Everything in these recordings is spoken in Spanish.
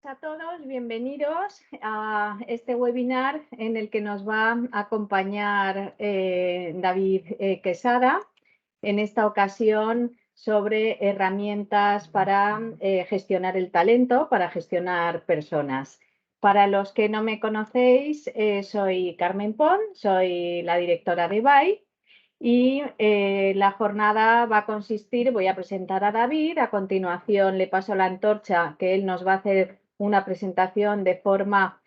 a todos, bienvenidos a este webinar en el que nos va a acompañar David Quesada, en esta ocasión sobre herramientas para gestionar el talento, para gestionar personas. Para los que no me conocéis, soy Carmen Pon, soy la directora de BAI. Y la jornada va a consistir, voy a presentar a David, a continuación le paso la antorcha, que él nos va a hacer una presentación de forma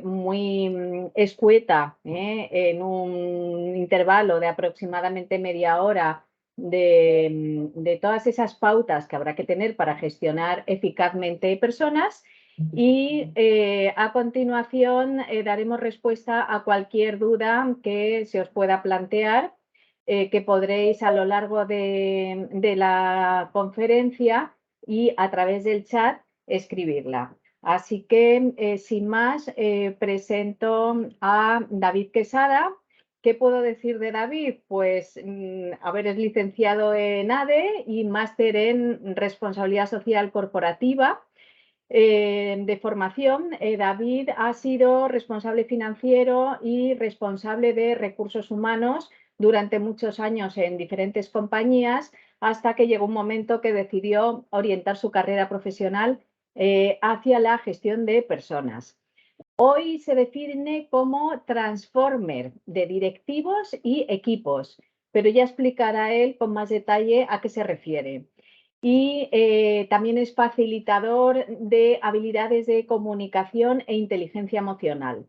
muy escueta, en un intervalo de aproximadamente media hora de todas esas pautas que habrá que tener para gestionar eficazmente personas. Y a continuación daremos respuesta a cualquier duda que se os pueda plantear, que podréis a lo largo de la conferencia y a través del chat escribirla. Así que, sin más, presento a David Quesada. ¿Qué puedo decir de David? Pues, es licenciado en ADE y máster en Responsabilidad Social Corporativa. De formación, David ha sido responsable financiero y responsable de recursos humanos durante muchos años en diferentes compañías, hasta que llegó un momento que decidió orientar su carrera profesional hacia la gestión de personas. Hoy se define como transformer de directivos y equipos, pero ya explicará él con más detalle a qué se refiere. Y también es facilitador de habilidades de comunicación e inteligencia emocional.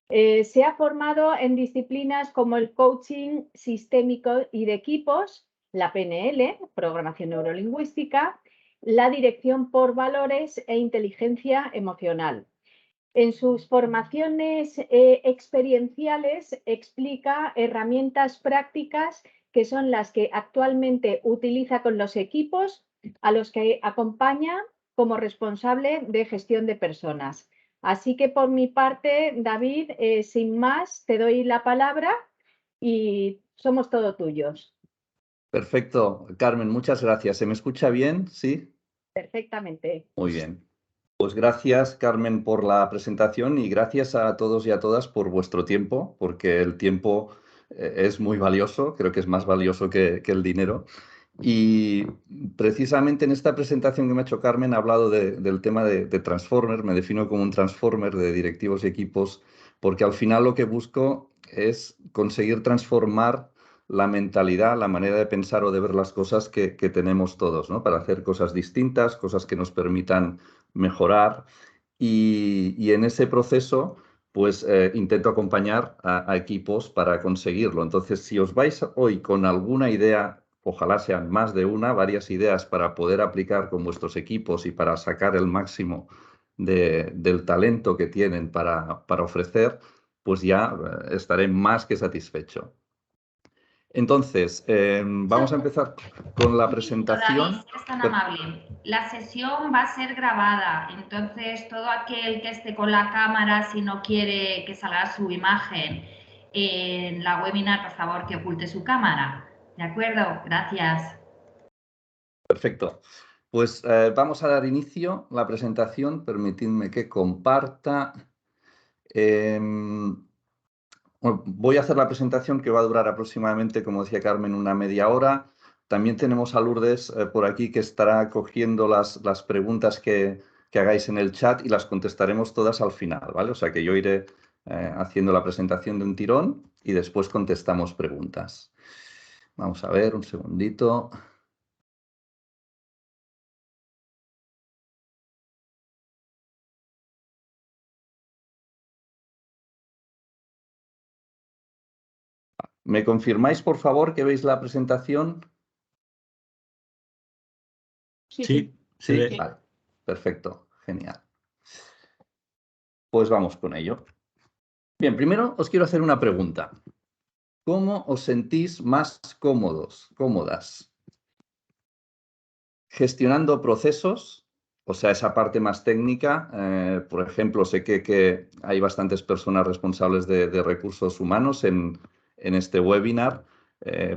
Se ha formado en disciplinas como el coaching sistémico y de equipos, la PNL, programación neurolingüística, la dirección por valores e inteligencia emocional. En sus formaciones experienciales explica herramientas prácticas que son las que actualmente utiliza con los equipos a los que acompaña como responsable de gestión de personas. Así que por mi parte, David, sin más, te doy la palabra y somos todos tuyos. Perfecto, Carmen, muchas gracias. ¿Se me escucha bien? ¿Sí? Perfectamente. Muy bien. Pues gracias, Carmen, por la presentación y gracias a todos y a todas por vuestro tiempo, porque el tiempo es muy valioso, creo que es más valioso que el dinero. Y precisamente en esta presentación que me ha hecho Carmen ha hablado del tema de Transformer. Me defino como un Transformer de directivos y equipos, porque al final lo que busco es conseguir transformar la mentalidad, la manera de pensar o de ver las cosas que tenemos todos, ¿no? Para hacer cosas distintas, cosas que nos permitan mejorar. Y en ese proceso, pues intento acompañar a equipos para conseguirlo. Entonces, si os vais hoy con alguna idea, ojalá sean más de una, varias ideas para poder aplicar con vuestros equipos y para sacar el máximo del talento que tienen para ofrecer, pues ya estaré más que satisfecho. Entonces, vamos a empezar con la presentación. David, es tan amable. La sesión va a ser grabada, entonces todo aquel que esté con la cámara, si no quiere que salga su imagen en la webinar, por favor, que oculte su cámara. ¿De acuerdo? Gracias. Perfecto. Pues vamos a dar inicio a la presentación. Permitidme que comparta. Bueno, voy a hacer la presentación que va a durar aproximadamente, como decía Carmen, una media hora. También tenemos a Lourdes por aquí que estará cogiendo las preguntas que hagáis en el chat y las contestaremos todas al final, ¿vale? O sea que yo iré haciendo la presentación de un tirón y después contestamos preguntas. Vamos a ver, un segundito. ¿Me confirmáis, por favor, que veis la presentación? Sí. Sí, vale. Perfecto, genial. Pues vamos con ello. Bien, primero os quiero hacer una pregunta. ¿Cómo os sentís más cómodas? ¿Gestionando procesos? O sea, esa parte más técnica. Por ejemplo, sé que hay bastantes personas responsables de recursos humanos en este webinar.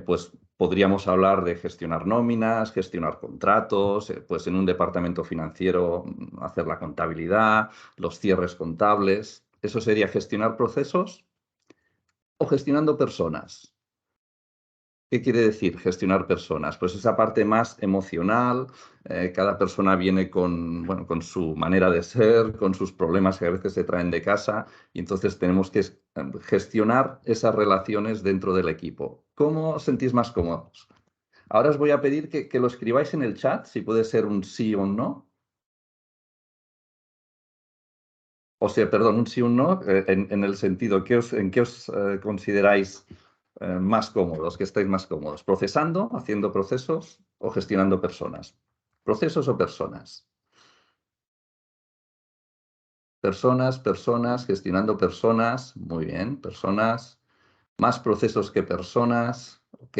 Pues Podríamos hablar de gestionar nóminas, gestionar contratos, pues en un departamento financiero hacer la contabilidad, los cierres contables. ¿Eso sería gestionar procesos o gestionando personas? ¿Qué quiere decir gestionar personas? Pues esa parte más emocional, cada persona viene con, bueno, con su manera de ser, con sus problemas que a veces se traen de casa y entonces tenemos que gestionar esas relaciones dentro del equipo. ¿Cómo os sentís más cómodos? Ahora os voy a pedir que lo escribáis en el chat, si puede ser un sí o un no. O sea, perdón, un sí o un no, en el sentido, ¿en qué os consideráis más cómodos, que estáis más cómodos? ¿Procesando, haciendo procesos o gestionando personas? ¿Procesos o personas? Personas, gestionando personas. Muy bien, personas. Más procesos que personas. Ok.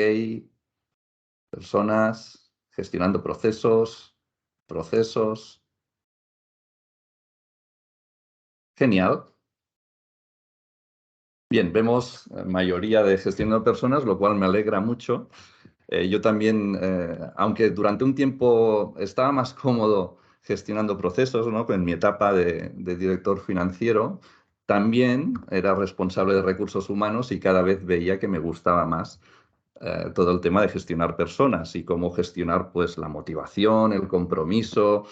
Personas, gestionando procesos. Procesos. Genial. Bien, vemos mayoría de gestión de personas, lo cual me alegra mucho. Yo también, aunque durante un tiempo estaba más cómodo gestionando procesos, ¿no? En mi etapa de director financiero, también era responsable de recursos humanos y cada vez veía que me gustaba más todo el tema de gestionar personas y cómo gestionar pues, la motivación, el compromiso,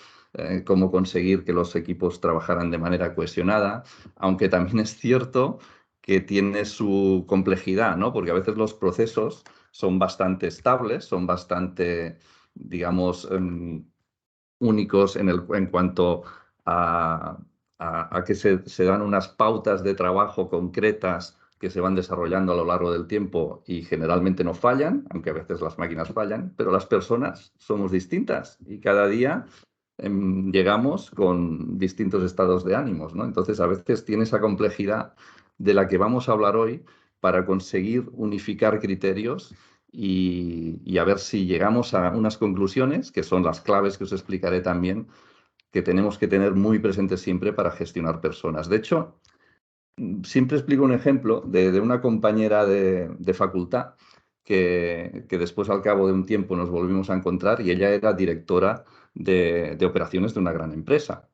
cómo conseguir que los equipos trabajaran de manera cohesionada, aunque también es cierto que tiene su complejidad, ¿no? Porque a veces los procesos son bastante estables, son bastante, digamos, únicos en cuanto a que se dan unas pautas de trabajo concretas que se van desarrollando a lo largo del tiempo y generalmente no fallan, aunque a veces las máquinas fallan, pero las personas somos distintas y cada día llegamos con distintos estados de ánimos, ¿no? Entonces, a veces tiene esa complejidad de la que vamos a hablar hoy para conseguir unificar criterios y a ver si llegamos a unas conclusiones, que son las claves que os explicaré también, que tenemos que tener muy presentes siempre para gestionar personas. De hecho, siempre explico un ejemplo de una compañera de facultad que después, al cabo de un tiempo, nos volvimos a encontrar y ella era directora de operaciones de una gran empresa.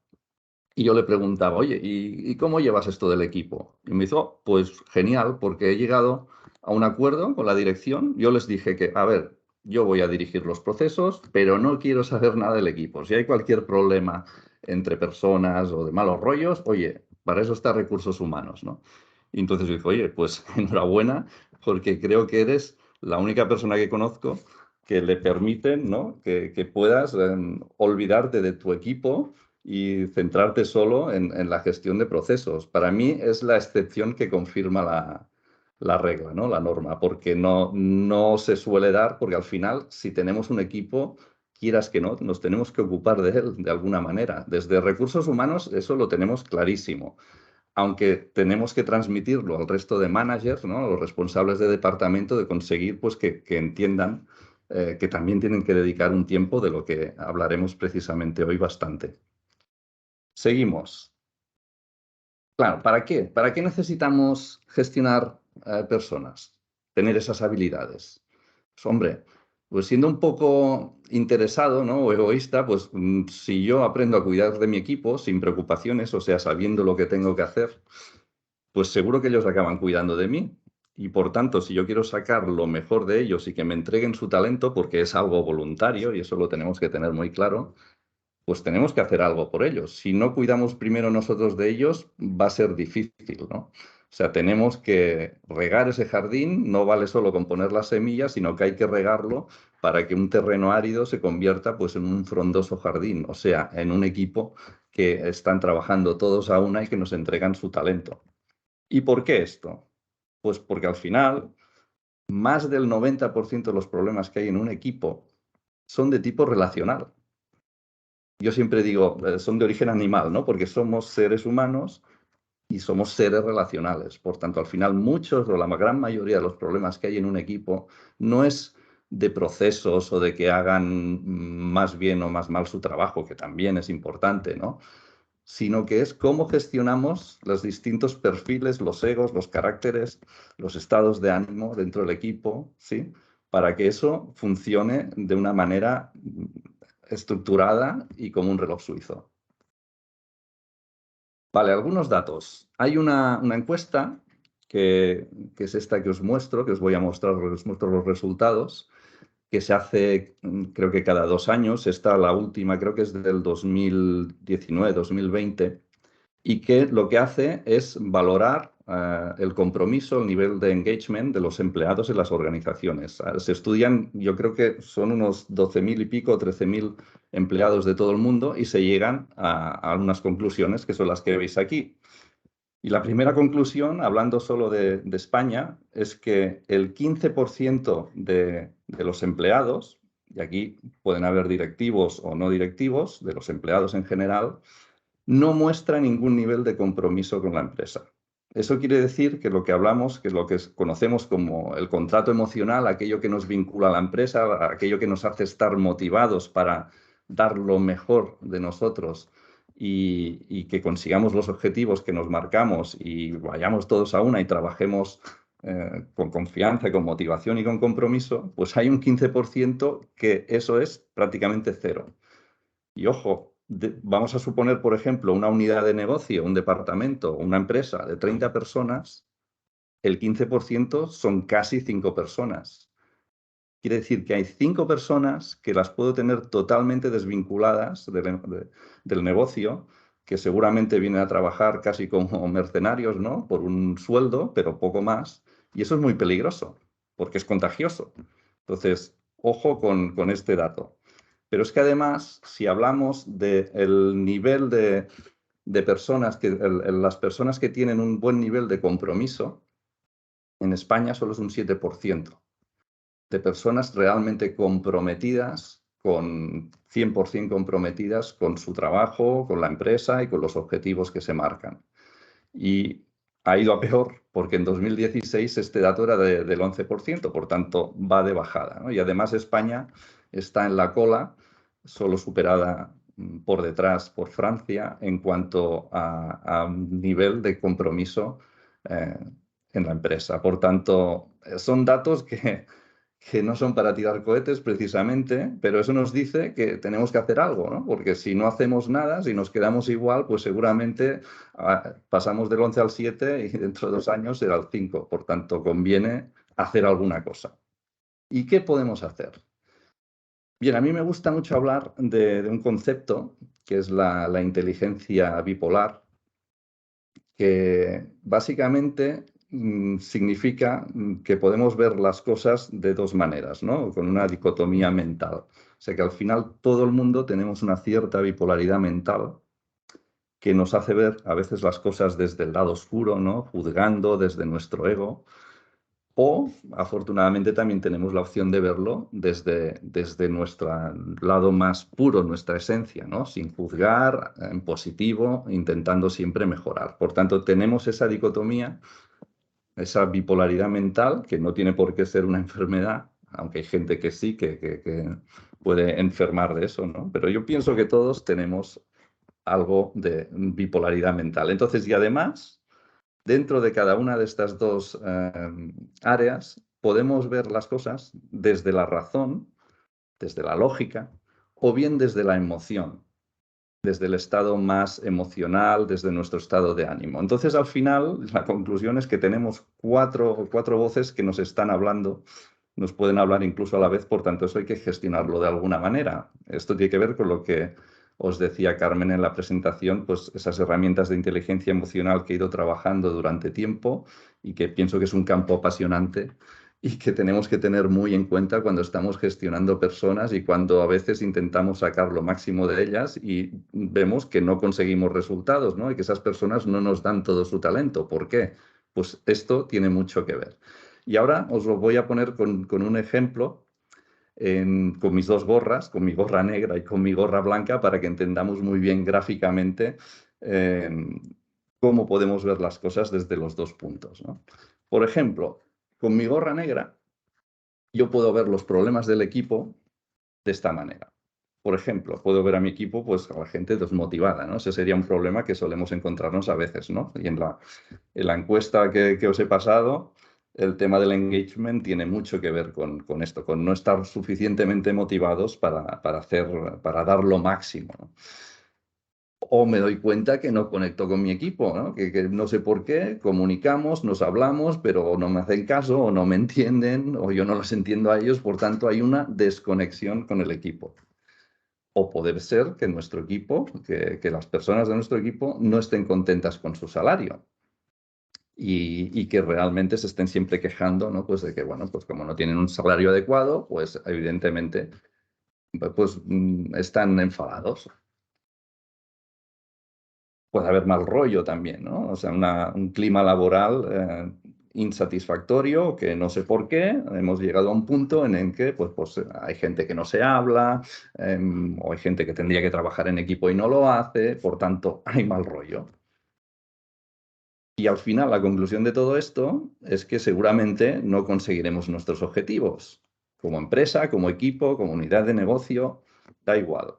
Y yo le preguntaba, oye, ¿y cómo llevas esto del equipo? Y me dijo, pues genial, porque he llegado a un acuerdo con la dirección. Yo les dije que, a ver, yo voy a dirigir los procesos, pero no quiero saber nada del equipo. Si hay cualquier problema entre personas o de malos rollos, oye, para eso está recursos humanos, ¿no? Y entonces yo dije, oye, pues enhorabuena, porque creo que eres la única persona que conozco que le permiten, ¿no? que puedas olvidarte de tu equipo y centrarte solo en la gestión de procesos. Para mí es la excepción que confirma la regla, ¿no? La norma, porque no se suele dar, porque al final, si tenemos un equipo, quieras que no, nos tenemos que ocupar de él de alguna manera. Desde recursos humanos eso lo tenemos clarísimo, aunque tenemos que transmitirlo al resto de managers, ¿no? Los responsables de departamento, de conseguir pues, que entiendan que también tienen que dedicar un tiempo, de lo que hablaremos precisamente hoy bastante. Seguimos. Claro, ¿para qué? ¿Para qué necesitamos gestionar personas? Tener esas habilidades. Pues, hombre, pues siendo un poco interesado, ¿no? O egoísta, pues si yo aprendo a cuidar de mi equipo sin preocupaciones, o sea, sabiendo lo que tengo que hacer, pues seguro que ellos acaban cuidando de mí. Y por tanto, si yo quiero sacar lo mejor de ellos y que me entreguen su talento, porque es algo voluntario, y eso lo tenemos que tener muy claro, pues tenemos que hacer algo por ellos. Si no cuidamos primero nosotros de ellos, va a ser difícil, ¿no? O sea, tenemos que regar ese jardín, no vale solo con poner las semillas, sino que hay que regarlo para que un terreno árido se convierta pues, en un frondoso jardín, o sea, en un equipo que están trabajando todos a una y que nos entregan su talento. ¿Y por qué esto? Pues porque al final, más del 90% de los problemas que hay en un equipo son de tipo relacional. Yo siempre digo, son de origen animal, ¿no? Porque somos seres humanos y somos seres relacionales. Por tanto, al final, muchos o la gran mayoría de los problemas que hay en un equipo no es de procesos o de que hagan más bien o más mal su trabajo, que también es importante, ¿no? Sino que es cómo gestionamos los distintos perfiles, los egos, los caracteres, los estados de ánimo dentro del equipo, ¿sí? para que eso funcione de una manera estructurada y como un reloj suizo. Vale, algunos datos. Hay una encuesta que es esta que os muestro, que os voy a mostrar, os muestro los resultados, que se hace creo que cada 2 años. Esta, la última, creo que es del 2019, 2020, y que lo que hace es valorar el compromiso, el nivel de engagement de los empleados en las organizaciones. Se estudian, yo creo que son unos 12.000 y pico, 13.000 empleados de todo el mundo y se llegan a unas conclusiones que son las que veis aquí. Y la primera conclusión, hablando solo de España, es que el 15% de los empleados, y aquí pueden haber directivos o no directivos, de los empleados en general, no muestra ningún nivel de compromiso con la empresa. Eso quiere decir que lo que hablamos, que es lo que conocemos como el contrato emocional, aquello que nos vincula a la empresa, aquello que nos hace estar motivados para dar lo mejor de nosotros y que consigamos los objetivos que nos marcamos y vayamos todos a una y trabajemos con confianza, con motivación y con compromiso, pues hay un 15% que eso es prácticamente cero. Y ojo, vamos a suponer, por ejemplo, una unidad de negocio, un departamento, una empresa de 30 personas, el 15% son casi 5 personas. Quiere decir que hay 5 personas que las puedo tener totalmente desvinculadas del negocio, que seguramente vienen a trabajar casi como mercenarios, ¿no? Por un sueldo, pero poco más. Y eso es muy peligroso, porque es contagioso. Entonces, ojo con este dato. Pero es que además, si hablamos del nivel de personas, las personas que tienen un buen nivel de compromiso, en España solo es un 7% de personas realmente comprometidas, con 100% comprometidas con su trabajo, con la empresa y con los objetivos que se marcan. Y ha ido a peor, porque en 2016 este dato era del 11%, por tanto va de bajada, ¿no? Y además España está en la cola, solo superada por detrás por Francia en cuanto a un nivel de compromiso en la empresa. Por tanto, son datos que no son para tirar cohetes precisamente, pero eso nos dice que tenemos que hacer algo, ¿no? Porque si no hacemos nada, si nos quedamos igual, pues seguramente pasamos del 11 al 7 y dentro de 2 años será el 5. Por tanto, conviene hacer alguna cosa. ¿Y qué podemos hacer? Bien, a mí me gusta mucho hablar de un concepto que es la inteligencia bipolar, que básicamente significa que podemos ver las cosas de 2 maneras, ¿no? Con una dicotomía mental. O sea que al final todo el mundo tenemos una cierta bipolaridad mental que nos hace ver a veces las cosas desde el lado oscuro, ¿no? Juzgando desde nuestro ego. O, afortunadamente, también tenemos la opción de verlo desde nuestro lado más puro, nuestra esencia, ¿no? Sin juzgar, en positivo, intentando siempre mejorar. Por tanto, tenemos esa dicotomía, esa bipolaridad mental, que no tiene por qué ser una enfermedad, aunque hay gente que sí, que puede enfermar de eso, ¿no? Pero yo pienso que todos tenemos algo de bipolaridad mental. Entonces, y además, dentro de cada una de estas 2 áreas, podemos ver las cosas desde la razón, desde la lógica, o bien desde la emoción, desde el estado más emocional, desde nuestro estado de ánimo. Entonces, al final, la conclusión es que tenemos cuatro voces que nos están hablando, nos pueden hablar incluso a la vez, por tanto, eso hay que gestionarlo de alguna manera. Esto tiene que ver con lo que os decía Carmen en la presentación, pues esas herramientas de inteligencia emocional que he ido trabajando durante tiempo y que pienso que es un campo apasionante y que tenemos que tener muy en cuenta cuando estamos gestionando personas y cuando a veces intentamos sacar lo máximo de ellas y vemos que no conseguimos resultados, ¿no? Y que esas personas no nos dan todo su talento. ¿Por qué? Pues esto tiene mucho que ver. Y ahora os lo voy a poner con un ejemplo con mis 2 gorras, con mi gorra negra y con mi gorra blanca, para que entendamos muy bien gráficamente cómo podemos ver las cosas desde los 2 puntos, ¿no? Por ejemplo, con mi gorra negra, yo puedo ver los problemas del equipo de esta manera. Por ejemplo, puedo ver a mi equipo, pues a la gente desmotivada, ¿no? Ese sería un problema que solemos encontrarnos a veces, ¿no? Y en la encuesta que os he pasado, el tema del engagement tiene mucho que ver con esto, con no estar suficientemente motivados para dar lo máximo, ¿no? O me doy cuenta que no conecto con mi equipo, ¿no? Que no sé por qué, comunicamos, nos hablamos, pero no me hacen caso, o no me entienden, o yo no los entiendo a ellos, por tanto hay una desconexión con el equipo. O puede ser que nuestro equipo, que las personas de nuestro equipo no estén contentas con su salario. Y que realmente se estén siempre quejando, ¿no? Pues de que, bueno, pues como no tienen un salario adecuado, pues evidentemente pues, están enfadados. Puede haber mal rollo también, ¿no? O sea, un clima laboral insatisfactorio, que no sé por qué, hemos llegado a un punto en el que pues hay gente que no se habla, o hay gente que tendría que trabajar en equipo y no lo hace, por tanto, hay mal rollo. Y al final, la conclusión de todo esto es que seguramente no conseguiremos nuestros objetivos. Como empresa, como equipo, como unidad de negocio, da igual.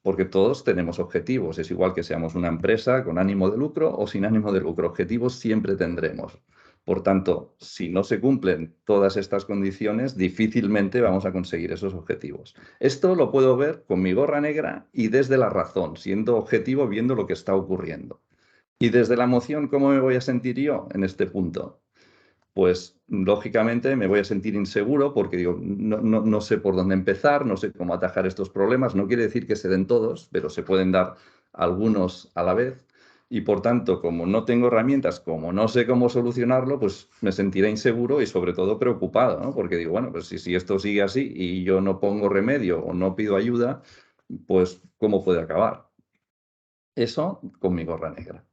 Porque todos tenemos objetivos. Es igual que seamos una empresa con ánimo de lucro o sin ánimo de lucro. Objetivos siempre tendremos. Por tanto, si no se cumplen todas estas condiciones, difícilmente vamos a conseguir esos objetivos. Esto lo puedo ver con mi gorra negra y desde la razón, siendo objetivo, viendo lo que está ocurriendo. Y desde la emoción, ¿cómo me voy a sentir yo en este punto? Pues lógicamente me voy a sentir inseguro porque digo, no sé por dónde empezar, no sé cómo atajar estos problemas. No quiere decir que se den todos, pero se pueden dar algunos a la vez. Y por tanto, como no tengo herramientas, como no sé cómo solucionarlo, pues me sentiré inseguro y sobre todo preocupado, ¿no? Porque digo, bueno, pues si esto sigue así y yo no pongo remedio o no pido ayuda, pues ¿cómo puede acabar? Eso con mi gorra negra.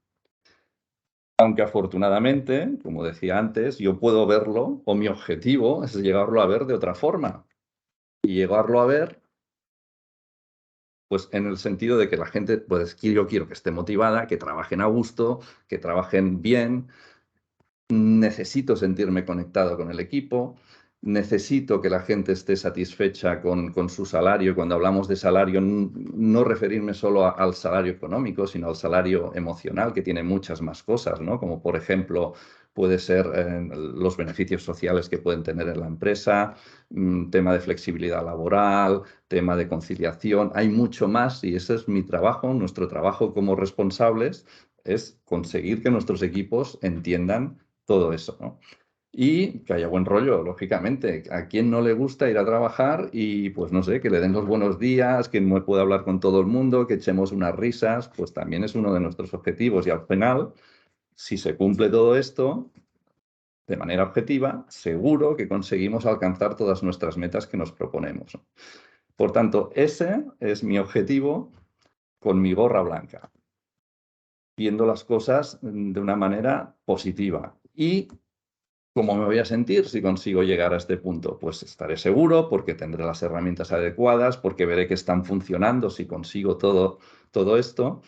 Aunque afortunadamente, como decía antes, yo puedo verlo, o mi objetivo es llegarlo a ver de otra forma. Y llegarlo a ver, pues en el sentido de que la gente, pues yo quiero que esté motivada, que trabajen a gusto, que trabajen bien. Necesito sentirme conectado con el equipo, necesito que la gente esté satisfecha con su salario. Cuando hablamos de salario, no referirme solo al salario económico, sino al salario emocional, que tiene muchas más cosas, ¿no? Como por ejemplo puede ser los beneficios sociales que pueden tener en la empresa, tema de flexibilidad laboral, tema de conciliación. Hay mucho más y ese es mi trabajo, nuestro trabajo como responsables, es conseguir que nuestros equipos entiendan todo eso, ¿no? Y que haya buen rollo, lógicamente. ¿A quién no le gusta ir a trabajar y, pues no sé, que le den los buenos días, que me pueda hablar con todo el mundo, que echemos unas risas? Pues también es uno de nuestros objetivos. Y al final, si se cumple todo esto de manera objetiva, seguro que conseguimos alcanzar todas nuestras metas que nos proponemos. Por tanto, ese es mi objetivo con mi gorra blanca, viendo las cosas de una manera positiva. Y ¿cómo me voy a sentir si consigo llegar a este punto? Pues estaré seguro porque tendré las herramientas adecuadas, porque veré que están funcionando si consigo todo esto,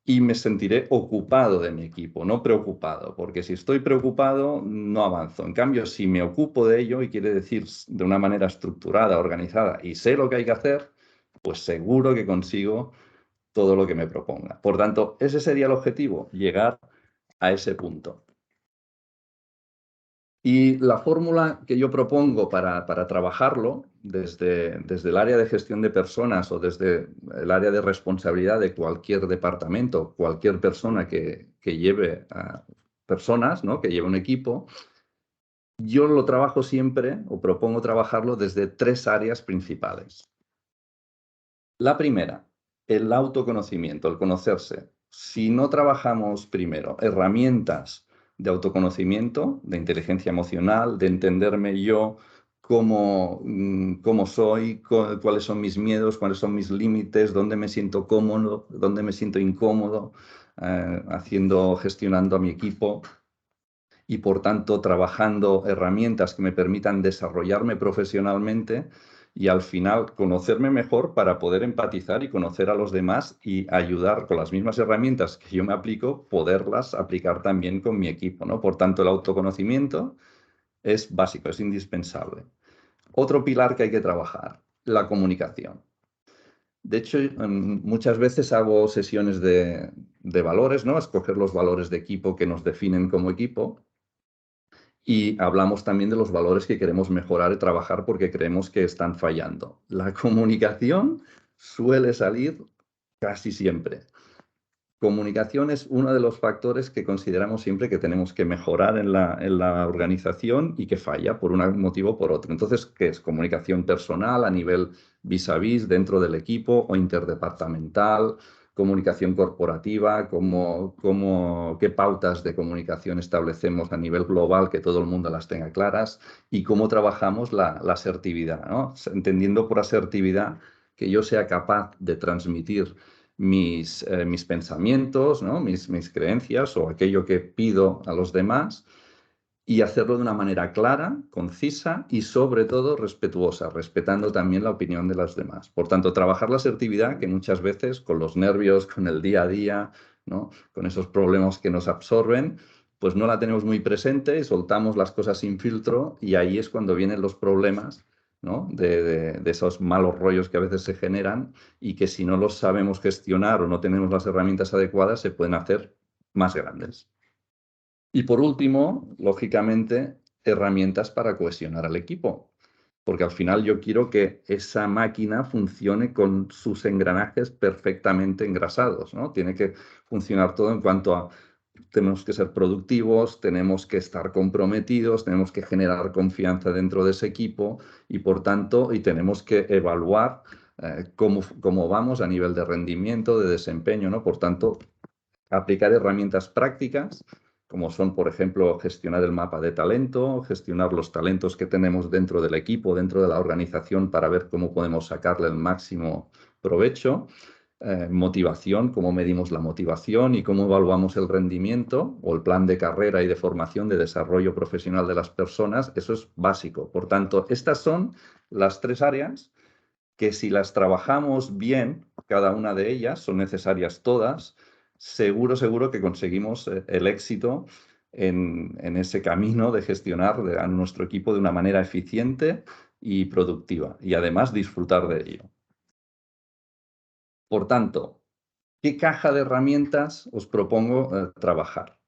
y me sentiré ocupado de mi equipo, no preocupado, porque si estoy preocupado no avanzo. En cambio, si me ocupo de ello, y quiere decir de una manera estructurada, organizada, y sé lo que hay que hacer, pues seguro que consigo todo lo que me proponga. Por tanto, ese sería el objetivo, llegar a ese punto. Y la fórmula que yo propongo para trabajarlo desde el área de gestión de personas o desde el área de responsabilidad de cualquier departamento, cualquier persona que lleve a personas, ¿no? Que lleve un equipo, yo lo trabajo siempre o propongo trabajarlo desde 3 áreas principales. La primera, el autoconocimiento, el conocerse. Si no trabajamos primero herramientas de autoconocimiento, de inteligencia emocional, de entenderme yo cómo soy, cuáles son mis miedos, cuáles son mis límites, dónde me siento cómodo, dónde me siento incómodo, gestionando a mi equipo y por tanto trabajando herramientas que me permitan desarrollarme profesionalmente y al final conocerme mejor para poder empatizar y conocer a los demás y ayudar con las mismas herramientas que yo me aplico, poderlas aplicar también con mi equipo, ¿no? Por tanto, el autoconocimiento es básico, es indispensable. Otro pilar que hay que trabajar, la comunicación. De hecho, muchas veces hago sesiones de valores, ¿no? Escoger los valores de equipo que nos definen como equipo. Y hablamos también de los valores que queremos mejorar y trabajar porque creemos que están fallando. La comunicación suele salir casi siempre. Comunicación es uno de los factores que consideramos siempre que tenemos que mejorar en la organización y que falla por un motivo o por otro. Entonces, ¿qué es? Comunicación personal a nivel vis a vis dentro del equipo o interdepartamental, comunicación corporativa, qué pautas de comunicación establecemos a nivel global, que todo el mundo las tenga claras, y cómo trabajamos la asertividad, ¿no? Entendiendo por asertividad que yo sea capaz de transmitir mis pensamientos, ¿no? mis creencias o aquello que pido a los demás y hacerlo de una manera clara, concisa y sobre todo respetuosa, respetando también la opinión de los demás. Por tanto, trabajar la asertividad, que muchas veces con los nervios, con el día a día, ¿no? Con esos problemas que nos absorben, pues no la tenemos muy presente y soltamos las cosas sin filtro y ahí es cuando vienen los problemas, ¿no? de esos malos rollos que a veces se generan y que si no los sabemos gestionar o no tenemos las herramientas adecuadas se pueden hacer más grandes. Y por último, lógicamente, herramientas para cohesionar al equipo, porque al final yo quiero que esa máquina funcione con sus engranajes perfectamente engrasados, ¿no? Tiene que funcionar todo en cuanto a tenemos que ser productivos, tenemos que estar comprometidos, tenemos que generar confianza dentro de ese equipo y por tanto, tenemos que evaluar cómo vamos a nivel de rendimiento, de desempeño, ¿no? Por tanto, aplicar herramientas prácticas, como son, por ejemplo, gestionar el mapa de talento, gestionar los talentos que tenemos dentro del equipo, dentro de la organización, para ver cómo podemos sacarle el máximo provecho. Motivación, cómo medimos la motivación y cómo evaluamos el rendimiento o el plan de carrera y de formación, de desarrollo profesional de las personas. Eso es básico. Por tanto, estas son las 3 áreas que si las trabajamos bien, cada una de ellas, son necesarias todas, seguro que conseguimos el éxito en ese camino de gestionar a nuestro equipo de una manera eficiente y productiva y además disfrutar de ello. Por tanto, ¿qué caja de herramientas os propongo trabajar?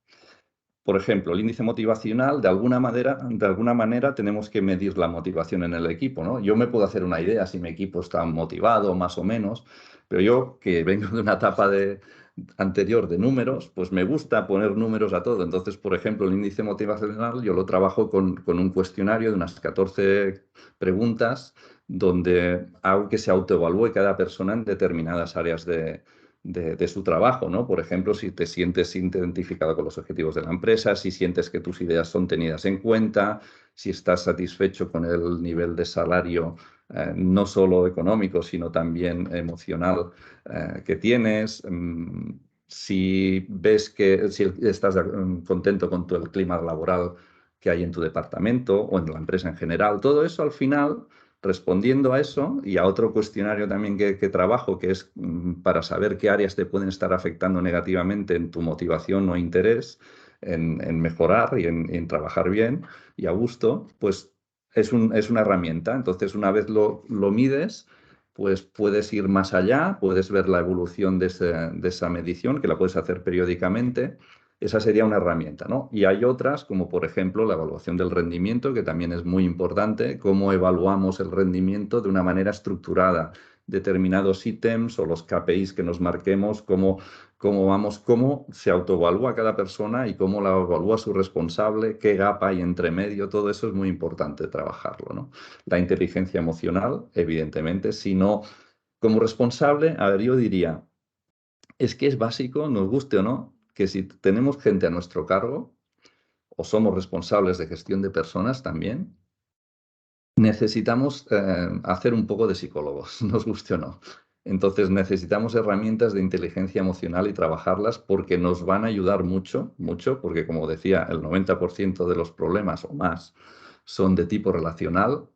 Por ejemplo, el índice motivacional, de alguna manera tenemos que medir la motivación en el equipo, ¿no? Yo me puedo hacer una idea si mi equipo está motivado, más o menos, pero yo, que vengo de una etapa anterior de números, pues me gusta poner números a todo. Entonces, por ejemplo, el índice motivacional yo lo trabajo con un cuestionario de unas 14 preguntas donde hago que se autoevalúe cada persona en determinadas áreas de su trabajo, ¿no? Por ejemplo, si te sientes identificado con los objetivos de la empresa, si sientes que tus ideas son tenidas en cuenta, si estás satisfecho con el nivel de salario, no solo económico, sino también emocional que tienes, si ves si estás contento con el clima laboral que hay en tu departamento o en la empresa en general. Todo eso al final, respondiendo a eso y a otro cuestionario también que trabajo, que es para saber qué áreas te pueden estar afectando negativamente en tu motivación o interés en mejorar y en trabajar bien y a gusto, pues es una herramienta. Entonces, una vez lo mides, pues puedes ir más allá, puedes ver la evolución de esa medición, que la puedes hacer periódicamente. Esa sería una herramienta, ¿no? Y hay otras, como por ejemplo la evaluación del rendimiento, que también es muy importante, cómo evaluamos el rendimiento de una manera estructurada, determinados ítems o los KPIs que nos marquemos, cómo se autoevalúa cada persona y cómo la evalúa su responsable, qué gap hay entre medio, todo eso es muy importante trabajarlo, ¿no? La inteligencia emocional, evidentemente, si no, como responsable, a ver, yo diría, es que es básico, nos guste o no, que si tenemos gente a nuestro cargo o somos responsables de gestión de personas también, necesitamos hacer un poco de psicólogos, nos guste o no. Entonces necesitamos herramientas de inteligencia emocional y trabajarlas porque nos van a ayudar mucho, porque como decía, el 90% de los problemas o más son de tipo relacional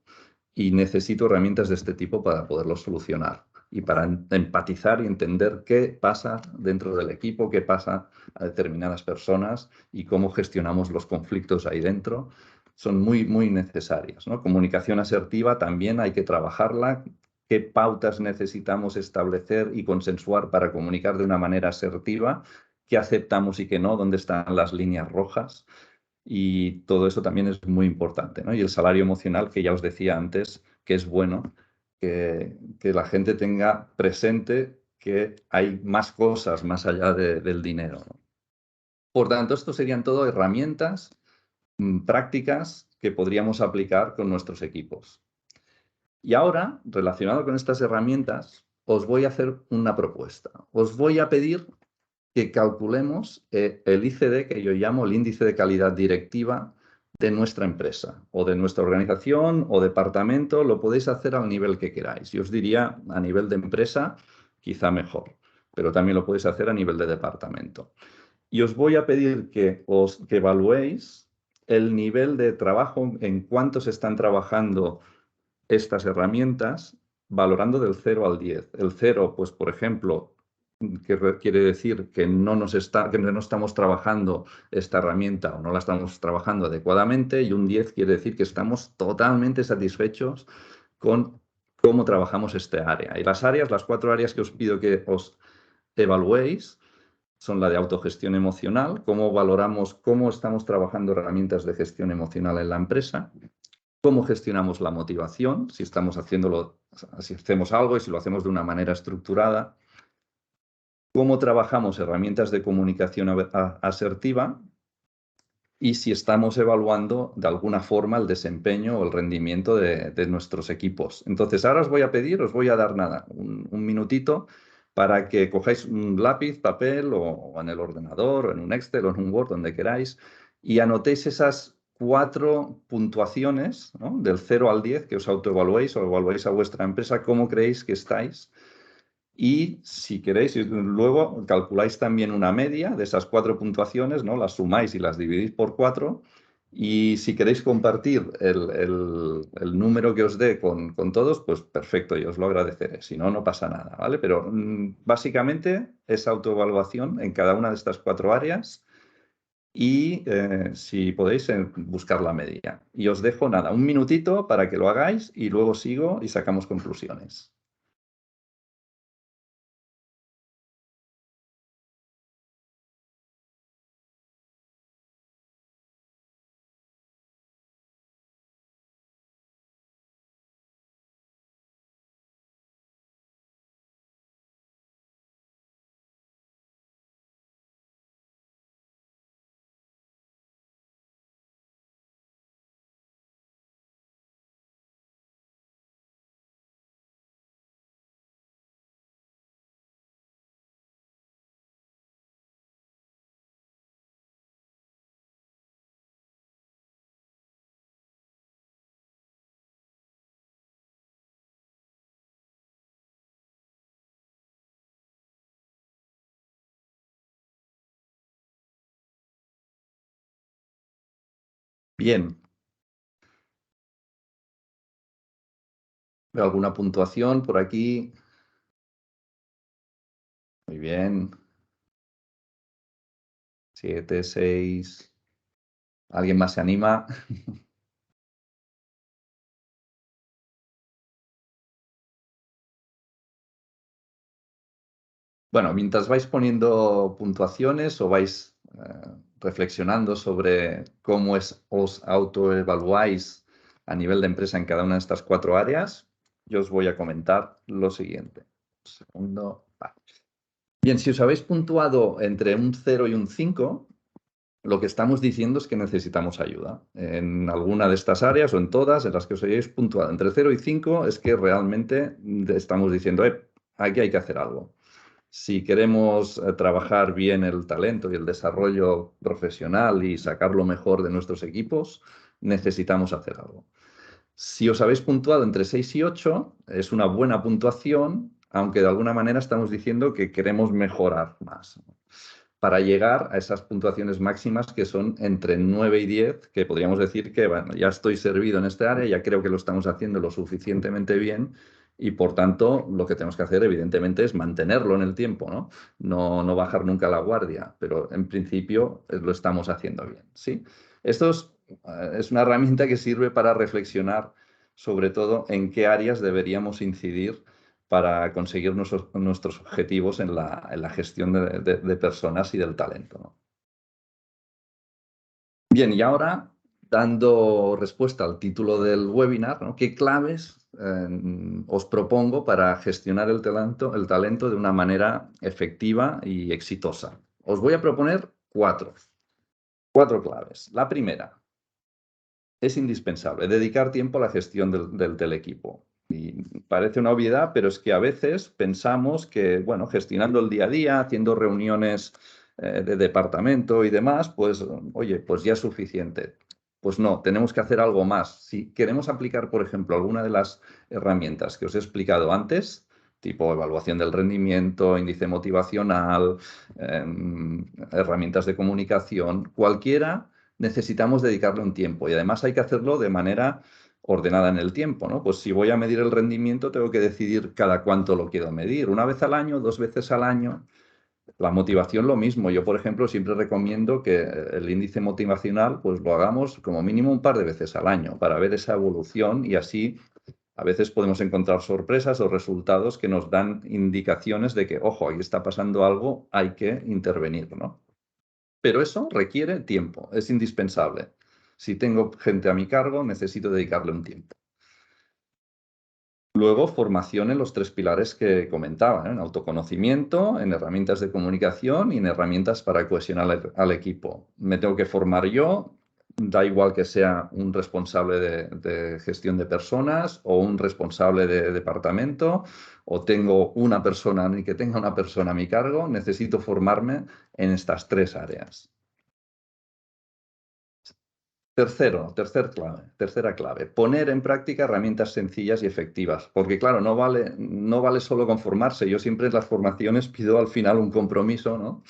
y necesito herramientas de este tipo para poderlos solucionar y para empatizar y entender qué pasa dentro del equipo, qué pasa a determinadas personas y cómo gestionamos los conflictos ahí dentro. Son muy, muy necesarias, ¿no? Comunicación asertiva también hay que trabajarla. ¿Qué pautas necesitamos establecer y consensuar para comunicar de una manera asertiva? ¿Qué aceptamos y qué no? ¿Dónde están las líneas rojas? Y todo eso también es muy importante, ¿no? Y el salario emocional, que ya os decía antes, que es bueno que la gente tenga presente que hay más cosas más allá del dinero, ¿no? Por tanto, esto serían todo herramientas prácticas que podríamos aplicar con nuestros equipos. Y ahora, relacionado con estas herramientas, os voy a hacer una propuesta. Os voy a pedir que calculemos el ICD, que yo llamo el índice de calidad directiva de nuestra empresa o de nuestra organización o departamento. Lo podéis hacer al nivel que queráis. Yo os diría a nivel de empresa, quizá mejor, pero también lo podéis hacer a nivel de departamento. Y os voy a pedir que evaluéis el nivel de trabajo, en cuánto se están trabajando estas herramientas, valorando del 0 al 10. El 0, pues, por ejemplo, que quiere decir que no estamos trabajando esta herramienta o no la estamos trabajando adecuadamente, y un 10 quiere decir que estamos totalmente satisfechos con cómo trabajamos este área. Y las 4 áreas que os pido que os evaluéis son la de autogestión emocional, cómo valoramos, cómo estamos trabajando herramientas de gestión emocional en la empresa, cómo gestionamos la motivación, si estamos haciéndolo, si hacemos algo y si lo hacemos de una manera estructurada, cómo trabajamos herramientas de comunicación asertiva y si estamos evaluando de alguna forma el desempeño o el rendimiento de nuestros equipos. Entonces, ahora os voy a dar nada, un minutito para que cojáis un lápiz, papel o en el ordenador o en un Excel o en un Word, donde queráis, y anotéis esas 4 puntuaciones, ¿no? Del 0 al 10, que os autoevaluéis o evaluáis a vuestra empresa, cómo creéis que estáis. Y si queréis, luego calculáis también una media de esas 4 puntuaciones, ¿no? Las sumáis y las dividís por 4. Y si queréis compartir el número que os dé con todos, pues perfecto, yo os lo agradeceré. Si no, no pasa nada, ¿vale? Pero básicamente es autoevaluación en cada una de estas 4 áreas y si podéis buscar la media. Y os dejo nada, un minutito para que lo hagáis y luego sigo y sacamos conclusiones. Bien. ¿Veo alguna puntuación por aquí? Muy bien. 7, 6. ¿Alguien más se anima? Bueno, mientras vais poniendo puntuaciones o vais reflexionando sobre cómo os autoevaluáis a nivel de empresa en cada una de estas 4 áreas, yo os voy a comentar lo siguiente. Un segundo. Vale. Bien, si os habéis puntuado entre un 0 y un 5, lo que estamos diciendo es que necesitamos ayuda. En alguna de estas áreas o en todas en las que os hayáis puntuado entre 0 y 5 es que realmente estamos diciendo, aquí hay que hacer algo. Si queremos trabajar bien el talento y el desarrollo profesional y sacar lo mejor de nuestros equipos, necesitamos hacer algo. Si os habéis puntuado entre 6 y 8, es una buena puntuación, aunque de alguna manera estamos diciendo que queremos mejorar más, para llegar a esas puntuaciones máximas que son entre 9 y 10, que podríamos decir que, bueno, ya estoy servido en este área, ya creo que lo estamos haciendo lo suficientemente bien y, por tanto, lo que tenemos que hacer, evidentemente, es mantenerlo en el tiempo, ¿no? No bajar nunca la guardia, pero en principio lo estamos haciendo bien, ¿sí? Esto es una herramienta que sirve para reflexionar sobre todo en qué áreas deberíamos incidir para conseguir nuestros objetivos en la gestión de personas y del talento, ¿no? Bien, y ahora, dando respuesta al título del webinar, ¿no? ¿Qué claves os propongo para gestionar el talento de una manera efectiva y exitosa? Os voy a proponer cuatro claves. La primera, es indispensable dedicar tiempo a la gestión del equipo. Y parece una obviedad, pero es que a veces pensamos que, bueno, gestionando el día a día, haciendo reuniones de departamento y demás, pues, oye, pues ya es suficiente. Pues no, tenemos que hacer algo más. Si queremos aplicar, por ejemplo, alguna de las herramientas que os he explicado antes, tipo evaluación del rendimiento, índice motivacional, herramientas de comunicación, cualquiera, necesitamos dedicarle un tiempo y además hay que hacerlo de manera ordenada en el tiempo, ¿no? Pues si voy a medir el rendimiento, tengo que decidir cada cuánto lo quiero medir, una vez al año, 2 veces al año. La motivación lo mismo. Yo, por ejemplo, siempre recomiendo que el índice motivacional pues lo hagamos como mínimo un par de veces al año para ver esa evolución y así a veces podemos encontrar sorpresas o resultados que nos dan indicaciones de que, ojo, ahí está pasando algo, hay que intervenir, ¿no? Pero eso requiere tiempo, es indispensable. Si tengo gente a mi cargo, necesito dedicarle un tiempo. Luego, formación en los 3 pilares que comentaba, ¿eh? En autoconocimiento, en herramientas de comunicación y en herramientas para cohesionar al equipo. Me tengo que formar yo, da igual que sea un responsable de gestión de personas o un responsable de departamento, o tengo una persona, ni que tenga una persona a mi cargo, necesito formarme en estas 3 áreas. Tercera clave, poner en práctica herramientas sencillas y efectivas, porque claro, no vale solo con formarse. Yo siempre en las formaciones pido al final un compromiso, ¿no?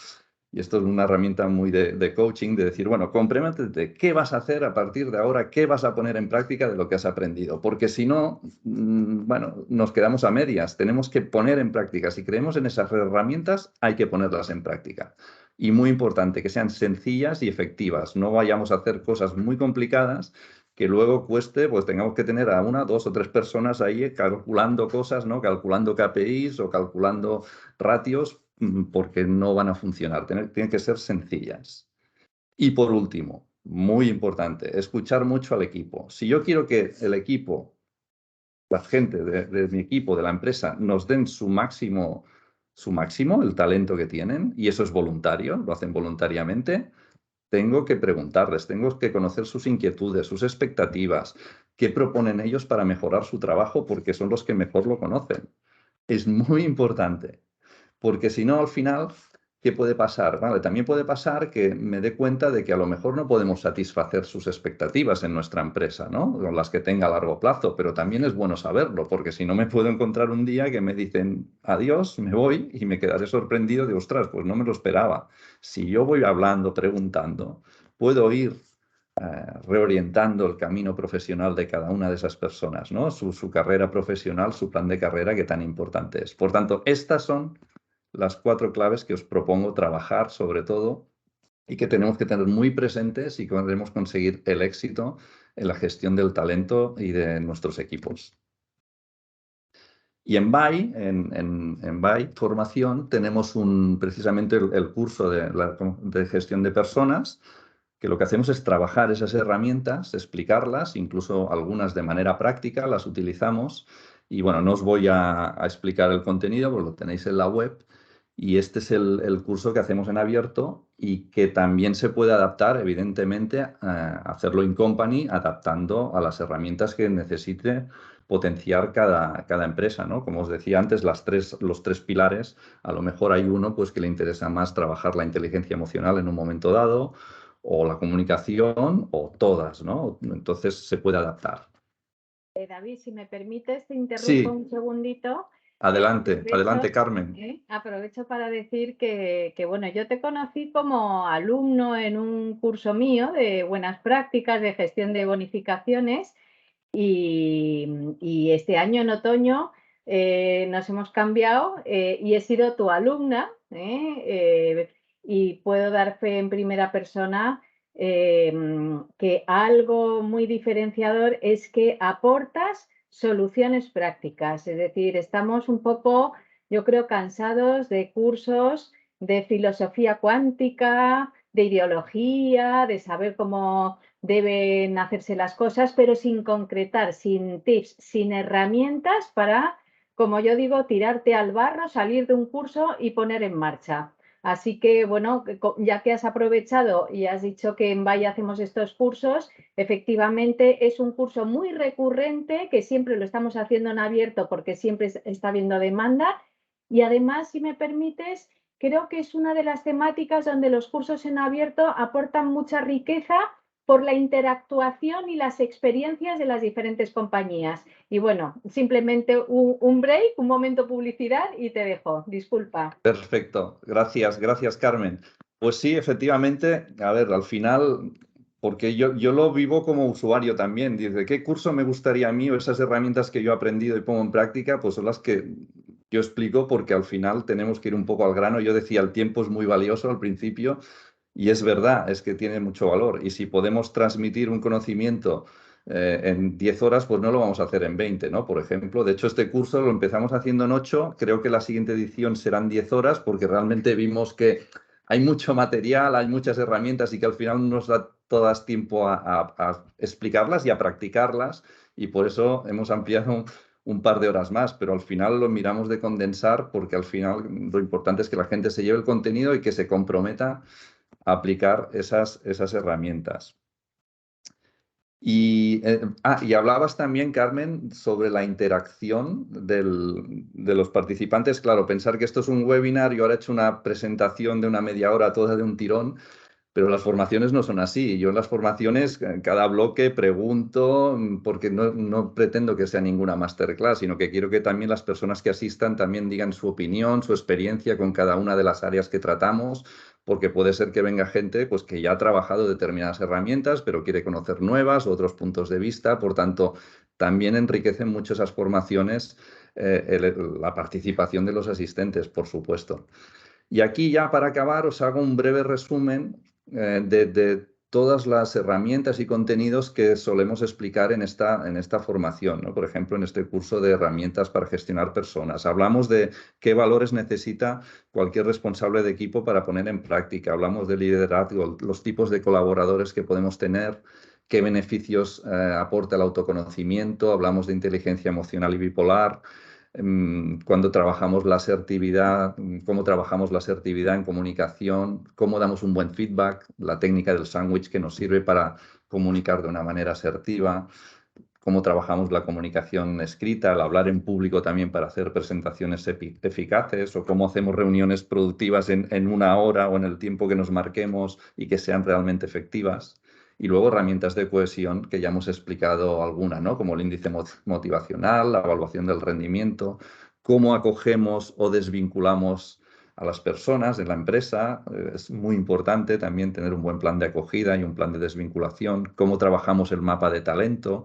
Y esto es una herramienta muy de coaching, de decir, bueno, comprométete, ¿qué vas a hacer a partir de ahora? ¿Qué vas a poner en práctica de lo que has aprendido? Porque si no, bueno, nos quedamos a medias. Tenemos que poner en práctica. Si creemos en esas herramientas, hay que ponerlas en práctica. Y muy importante, que sean sencillas y efectivas. No vayamos a hacer cosas muy complicadas que luego cueste, pues tengamos que tener a 1, 2 o 3 personas ahí calculando cosas, ¿no? Calculando KPIs o calculando ratios, porque no van a funcionar. Tienen que ser sencillas. Y por último, muy importante, escuchar mucho al equipo. Si yo quiero que el equipo, la gente de mi equipo, de la empresa, nos den su máximo, el talento que tienen, y eso es voluntario, lo hacen voluntariamente, tengo que preguntarles, tengo que conocer sus inquietudes, sus expectativas, qué proponen ellos para mejorar su trabajo, porque son los que mejor lo conocen. Es muy importante. Porque si no, al final, ¿qué puede pasar? Vale, también puede pasar que me dé cuenta de que a lo mejor no podemos satisfacer sus expectativas en nuestra empresa, ¿no? Con las que tenga a largo plazo, pero también es bueno saberlo, porque si no me puedo encontrar un día que me dicen adiós, me voy y me quedaré sorprendido de, ostras, pues no me lo esperaba. Si yo voy hablando, preguntando, puedo ir reorientando el camino profesional de cada una de esas personas, ¿no? Su carrera profesional, su plan de carrera que tan importante es. Por tanto, estas son las 4 claves que os propongo trabajar sobre todo y que tenemos que tener muy presentes si queremos conseguir el éxito en la gestión del talento y de nuestros equipos. Y en BAI, en BAI Formación, tenemos precisamente el curso de gestión de personas, que lo que hacemos es trabajar esas herramientas, explicarlas, incluso algunas de manera práctica las utilizamos. Y bueno, no os voy a explicar el contenido, porque lo tenéis en la web. Y este es el curso que hacemos en abierto y que también se puede adaptar, evidentemente, hacerlo in company, adaptando a las herramientas que necesite potenciar cada empresa, ¿no? Como os decía antes, los 3 pilares, a lo mejor hay uno pues, que le interesa más trabajar la inteligencia emocional en un momento dado, o la comunicación, o todas, ¿no? Entonces se puede adaptar. David, si me permites, te interrumpo Sí, un segundito. adelante, Carmen. Aprovecho para decir que, bueno, yo te conocí como alumno en un curso mío de buenas prácticas de gestión de bonificaciones y este año en otoño nos hemos cambiado y he sido tu alumna y puedo dar fe en primera persona que algo muy diferenciador es que aportas soluciones prácticas. Es decir, estamos un poco, yo creo, cansados de cursos de filosofía cuántica, de ideología, de saber cómo deben hacerse las cosas, pero sin concretar, sin tips, sin herramientas para, como yo digo, tirarte al barro, salir de un curso y poner en marcha. Así que, bueno, ya que has aprovechado y has dicho que en Vaya hacemos estos cursos, efectivamente es un curso muy recurrente, que siempre lo estamos haciendo en abierto porque siempre está habiendo demanda. Y además, si me permites, creo que es una de las temáticas donde los cursos en abierto aportan mucha riqueza por la interactuación y las experiencias de las diferentes compañías. Y bueno, simplemente un break, un momento publicidad y te dejo. Disculpa. Perfecto, gracias Carmen. Pues sí, efectivamente, a ver, al final, porque yo lo vivo como usuario también, dice, ¿qué curso me gustaría a mí o esas herramientas que yo he aprendido y pongo en práctica? Pues son las que yo explico porque al final tenemos que ir un poco al grano. Yo decía, el tiempo es muy valioso al principio y es verdad, es que tiene mucho valor y si podemos transmitir un conocimiento en 10 horas, pues no lo vamos a hacer en 20, ¿no? Por ejemplo, de hecho, este curso lo empezamos haciendo en 8, creo que la siguiente edición serán 10 horas porque realmente vimos que hay mucho material, hay muchas herramientas y que al final no nos da todas tiempo a explicarlas y a practicarlas y por eso hemos ampliado un par de horas más, pero al final lo miramos de condensar porque al final lo importante es que la gente se lleve el contenido y que se comprometa a aplicar esas herramientas. Y hablabas también, Carmen, sobre la interacción de los participantes. Claro, pensar que esto es un webinar y ahora he hecho una presentación de una media hora toda de un tirón, pero las formaciones no son así. Yo en las formaciones, en cada bloque pregunto, porque no pretendo que sea ninguna masterclass, sino que quiero que también las personas que asistan también digan su opinión, su experiencia con cada una de las áreas que tratamos, porque puede ser que venga gente pues, que ya ha trabajado determinadas herramientas, pero quiere conocer nuevas, otros puntos de vista. Por tanto, también enriquecen mucho esas formaciones la participación de los asistentes, por supuesto. Y aquí ya para acabar os hago un breve resumen de todas las herramientas y contenidos que solemos explicar en esta formación, ¿no? Por ejemplo, en este curso de herramientas para gestionar personas. Hablamos de qué valores necesita cualquier responsable de equipo para poner en práctica. Hablamos de liderazgo, los tipos de colaboradores que podemos tener, qué beneficios aporta el autoconocimiento. Hablamos de inteligencia emocional y bipolar. Cuando trabajamos la asertividad, cómo trabajamos la asertividad en comunicación, cómo damos un buen feedback, la técnica del sándwich que nos sirve para comunicar de una manera asertiva, cómo trabajamos la comunicación escrita, el hablar en público también para hacer presentaciones eficaces, o cómo hacemos reuniones productivas en una hora o en el tiempo que nos marquemos y que sean realmente efectivas. Y luego herramientas de cohesión que ya hemos explicado alguna, ¿no? Como el índice motivacional, la evaluación del rendimiento, cómo acogemos o desvinculamos a las personas en la empresa. Es muy importante también tener un buen plan de acogida y un plan de desvinculación, cómo trabajamos el mapa de talento,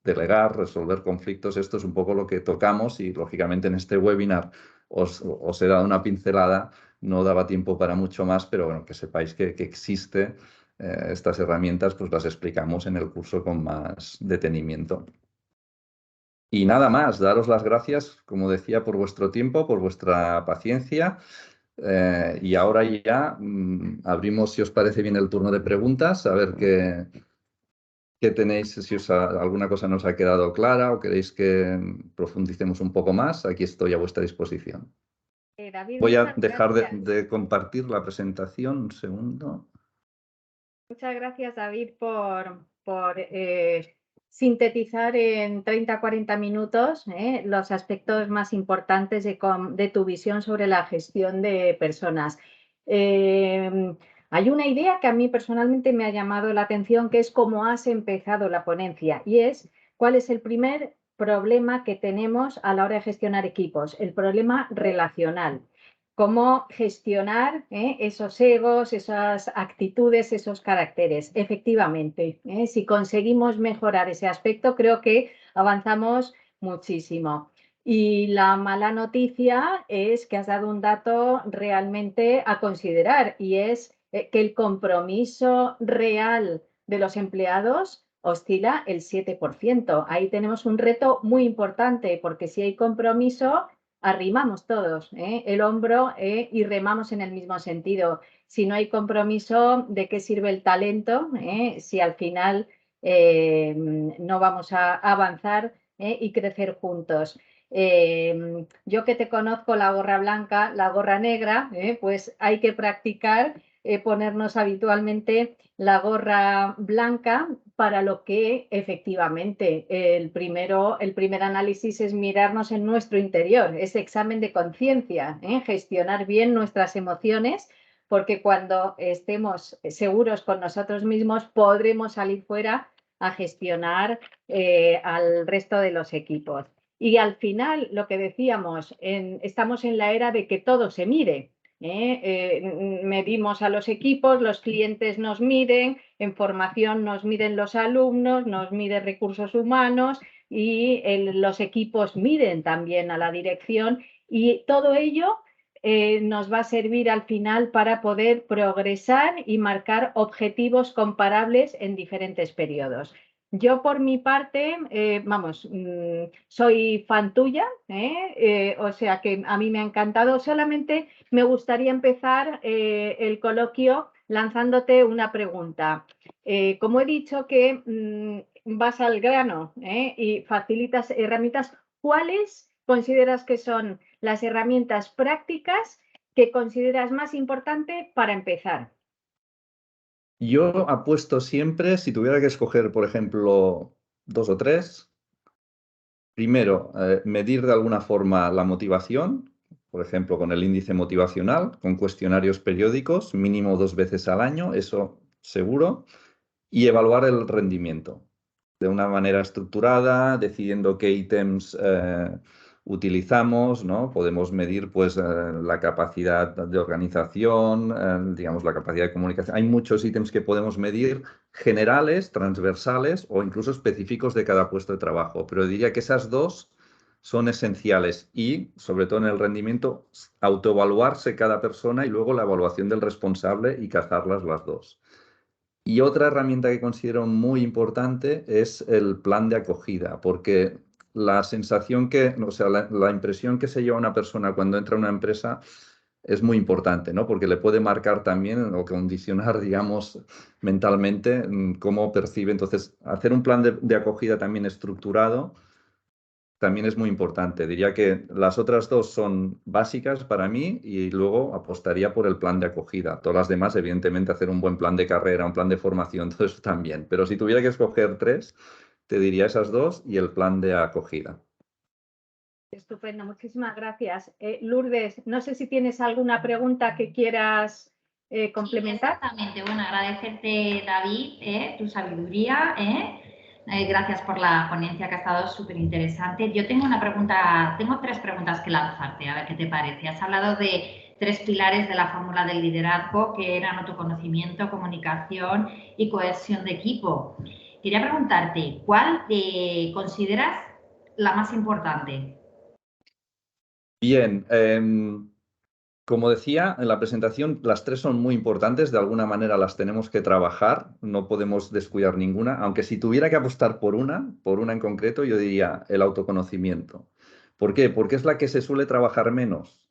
delegar, resolver conflictos. Esto es un poco lo que tocamos y, lógicamente, en este webinar os he dado una pincelada. No daba tiempo para mucho más, pero bueno, que sepáis que existe estas herramientas, pues las explicamos en el curso con más detenimiento. Y nada más, daros las gracias, como decía, por vuestro tiempo, por vuestra paciencia. Y ahora ya abrimos, si os parece bien, el turno de preguntas, a ver qué tenéis, si alguna cosa nos ha quedado clara o queréis que profundicemos un poco más. Aquí estoy a vuestra disposición. David, Voy a muchas dejar gracias. de compartir la presentación un segundo. Muchas gracias, David, por sintetizar en 30-40 minutos los aspectos más importantes de tu visión sobre la gestión de personas. Hay una idea que a mí personalmente me ha llamado la atención, que es cómo has empezado la ponencia, y es cuál es el primer problema que tenemos a la hora de gestionar equipos, el problema relacional. Cómo gestionar esos egos, esas actitudes, esos caracteres. Efectivamente, si conseguimos mejorar ese aspecto, creo que avanzamos muchísimo. Y la mala noticia es que has dado un dato realmente a considerar, y es que el compromiso real de los empleados oscila el 7%. Ahí tenemos un reto muy importante, porque si hay compromiso, arrimamos todos el hombro y remamos en el mismo sentido. Si no hay compromiso, ¿de qué sirve el talento si al final no vamos a avanzar y crecer juntos? Yo que te conozco la gorra blanca, la gorra negra, pues hay que practicar ponernos habitualmente la gorra blanca para lo que efectivamente el primer análisis es mirarnos en nuestro interior, ese examen de conciencia, gestionar bien nuestras emociones, porque cuando estemos seguros con nosotros mismos podremos salir fuera a gestionar al resto de los equipos. Y al final, lo que decíamos, estamos en la era de que todo se mire. Medimos a los equipos, los clientes nos miden, en formación nos miden los alumnos, nos miden recursos humanos y los equipos miden también a la dirección, y todo ello nos va a servir al final para poder progresar y marcar objetivos comparables en diferentes periodos. Yo, por mi parte, soy fan tuya, o sea que a mí me ha encantado. Solamente me gustaría empezar el coloquio lanzándote una pregunta. Como he dicho que vas al grano y facilitas herramientas, ¿cuáles consideras que son las herramientas prácticas que consideras más importante para empezar? Yo apuesto siempre, si tuviera que escoger, por ejemplo, 2 o 3, primero, medir de alguna forma la motivación, por ejemplo, con el índice motivacional, con cuestionarios periódicos, mínimo 2 veces al año, eso seguro, y evaluar el rendimiento de una manera estructurada, decidiendo qué ítems utilizamos, ¿no? Podemos medir pues, la capacidad de organización, digamos, la capacidad de comunicación. Hay muchos ítems que podemos medir, generales, transversales o incluso específicos de cada puesto de trabajo, pero diría que esas dos son esenciales y, sobre todo en el rendimiento, autoevaluarse cada persona y luego la evaluación del responsable y cazarlas las dos. Y otra herramienta que considero muy importante es el plan de acogida, porque la sensación o sea, la impresión que se lleva una persona cuando entra a una empresa es muy importante, ¿no? Porque le puede marcar también o condicionar, digamos, mentalmente cómo percibe. Entonces, hacer un plan de acogida también estructurado también es muy importante. Diría que las otras dos son básicas para mí y luego apostaría por el plan de acogida. Todas las demás, evidentemente, hacer un buen plan de carrera, un plan de formación, todo eso también. Pero si tuviera que escoger 3, te diría esas dos y el plan de acogida. Estupendo, muchísimas gracias. Lourdes, no sé si tienes alguna pregunta que quieras complementar. Sí, exactamente. Bueno, agradecerte, David, tu sabiduría. Gracias por la ponencia que ha estado súper interesante. Yo tengo tengo 3 preguntas que lanzarte, a ver qué te parece. Has hablado de 3 pilares de la fórmula del liderazgo, que eran autoconocimiento, comunicación y cohesión de equipo. Quería preguntarte, ¿cuál consideras la más importante? Bien, como decía en la presentación, las 3 son muy importantes, de alguna manera las tenemos que trabajar, no podemos descuidar ninguna, aunque si tuviera que apostar por una en concreto, yo diría el autoconocimiento. ¿Por qué? Porque es la que se suele trabajar menos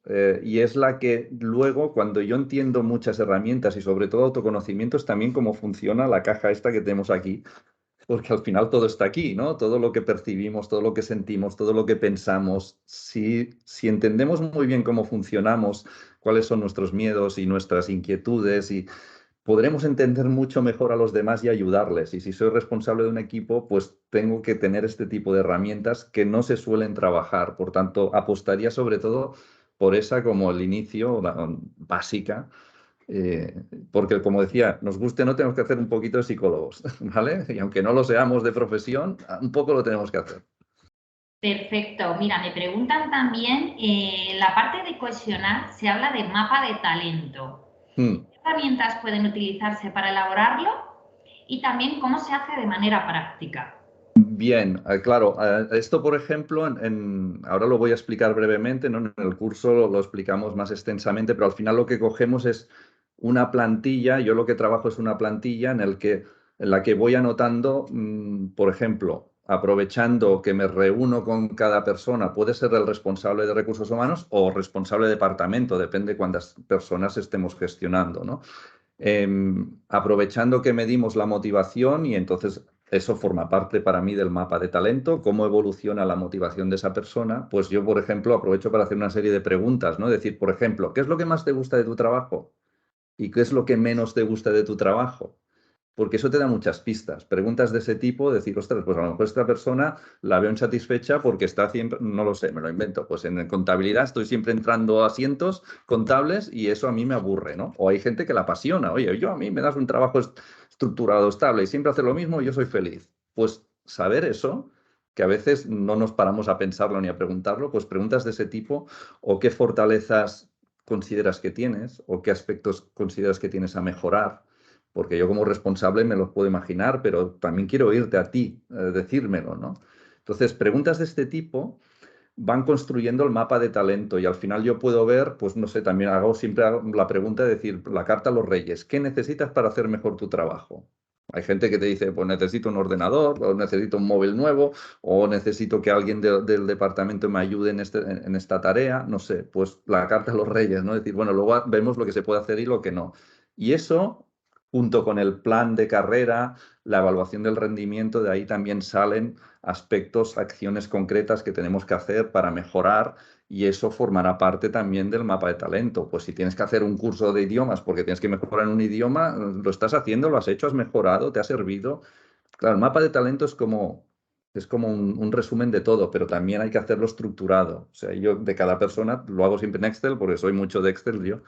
y es la que luego, cuando yo entiendo muchas herramientas y sobre todo autoconocimiento, es también cómo funciona la caja esta que tenemos aquí, porque al final todo está aquí, ¿no? Todo lo que percibimos, todo lo que sentimos, todo lo que pensamos. Si entendemos muy bien cómo funcionamos, cuáles son nuestros miedos y nuestras inquietudes, y podremos entender mucho mejor a los demás y ayudarles. Y si soy responsable de un equipo, pues tengo que tener este tipo de herramientas que no se suelen trabajar. Por tanto, apostaría sobre todo por esa como el inicio básica. Porque, como decía, nos guste o no, tenemos que hacer un poquito de psicólogos, ¿vale? Y aunque no lo seamos de profesión, un poco lo tenemos que hacer. Perfecto. Mira, me preguntan también, en la parte de cohesionar se habla de mapa de talento. ¿Qué herramientas pueden utilizarse para elaborarlo? Y también, ¿cómo se hace de manera práctica? Bien, claro, esto por ejemplo, ahora lo voy a explicar brevemente, ¿no? En el curso lo explicamos más extensamente, pero al final lo que cogemos es una plantilla. Yo lo que trabajo es una plantilla en la que voy anotando, por ejemplo, aprovechando que me reúno con cada persona, puede ser el responsable de recursos humanos o responsable de departamento, depende de cuántas personas estemos gestionando, ¿no? Aprovechando que medimos la motivación y entonces eso forma parte para mí del mapa de talento, cómo evoluciona la motivación de esa persona. Pues yo, por ejemplo, aprovecho para hacer una serie de preguntas, ¿no? Decir, por ejemplo, ¿qué es lo que más te gusta de tu trabajo? ¿Y qué es lo que menos te gusta de tu trabajo? Porque eso te da muchas pistas. Preguntas de ese tipo, decir, ostras, pues a lo mejor esta persona la veo insatisfecha porque está siempre, no lo sé, me lo invento, pues en contabilidad estoy siempre entrando a asientos contables y eso a mí me aburre, ¿no? O hay gente que la apasiona, oye, a mí me das un trabajo estructurado, estable y siempre hacer lo mismo y yo soy feliz. Pues saber eso, que a veces no nos paramos a pensarlo ni a preguntarlo, pues preguntas de ese tipo o qué fortalezas consideras que tienes o qué aspectos consideras que tienes a mejorar. Porque yo como responsable me los puedo imaginar, pero también quiero oírte a ti decírmelo, ¿no? Entonces, preguntas de este tipo van construyendo el mapa de talento y al final yo puedo ver, pues no sé, también hago siempre la pregunta de decir, la carta a los reyes, ¿qué necesitas para hacer mejor tu trabajo? Hay gente que te dice, pues necesito un ordenador, o necesito un móvil nuevo, o necesito que alguien del departamento me ayude en esta tarea, no sé, pues la carta a los reyes, ¿no? Es decir, bueno, luego vemos lo que se puede hacer y lo que no. Y eso, junto con el plan de carrera, la evaluación del rendimiento, de ahí también salen aspectos, acciones concretas que tenemos que hacer para mejorar y eso formará parte también del mapa de talento. Pues si tienes que hacer un curso de idiomas porque tienes que mejorar en un idioma, lo estás haciendo, lo has hecho, has mejorado, te ha servido. Claro, el mapa de talento es como un resumen de todo, pero también hay que hacerlo estructurado. O sea, yo de cada persona lo hago siempre en Excel porque soy mucho de Excel yo.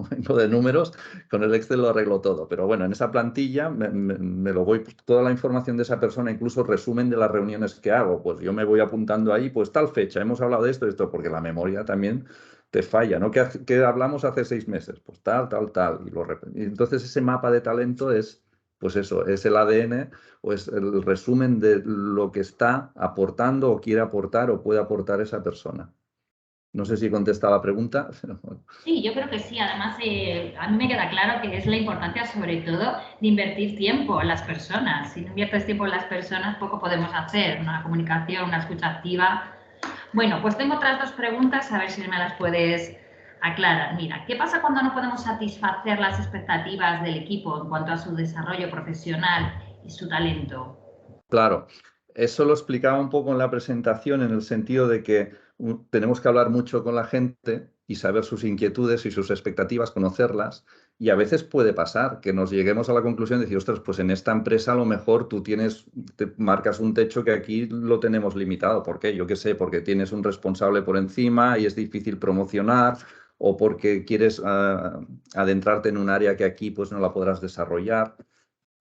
Vengo de números, con el Excel lo arreglo todo. Pero bueno, en esa plantilla me lo voy, toda la información de esa persona, incluso resumen de las reuniones que hago. Pues yo me voy apuntando ahí, pues tal fecha, hemos hablado de esto, porque la memoria también te falla, ¿no? ¿Qué hablamos hace 6 meses? Pues tal. Y entonces ese mapa de talento es, pues eso, es el ADN o es el resumen de lo que está aportando o quiere aportar o puede aportar esa persona. No sé si contesta la pregunta. Sí, yo creo que sí. Además, a mí me queda claro que es la importancia, sobre todo, de invertir tiempo en las personas. Si no inviertes tiempo en las personas, poco podemos hacer. Una comunicación, una escucha activa. Bueno, pues tengo otras 2 preguntas, a ver si me las puedes aclarar. Mira, ¿qué pasa cuando no podemos satisfacer las expectativas del equipo en cuanto a su desarrollo profesional y su talento? Claro, eso lo explicaba un poco en la presentación en el sentido de que tenemos que hablar mucho con la gente y saber sus inquietudes y sus expectativas, conocerlas. Y a veces puede pasar que nos lleguemos a la conclusión de decir, ostras, pues en esta empresa a lo mejor tú te marcas un techo que aquí lo tenemos limitado. ¿Por qué? Yo qué sé, porque tienes un responsable por encima y es difícil promocionar o porque quieres adentrarte en un área que aquí pues no la podrás desarrollar.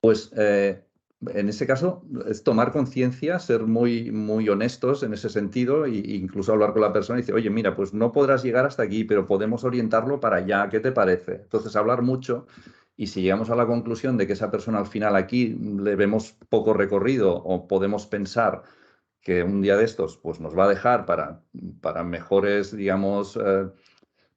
Pues en ese caso es tomar conciencia, ser muy, muy honestos en ese sentido e incluso hablar con la persona y decir, oye, mira, pues no podrás llegar hasta aquí, pero podemos orientarlo para allá, ¿qué te parece? Entonces hablar mucho y si llegamos a la conclusión de que esa persona al final aquí le vemos poco recorrido o podemos pensar que un día de estos pues nos va a dejar para mejores, digamos,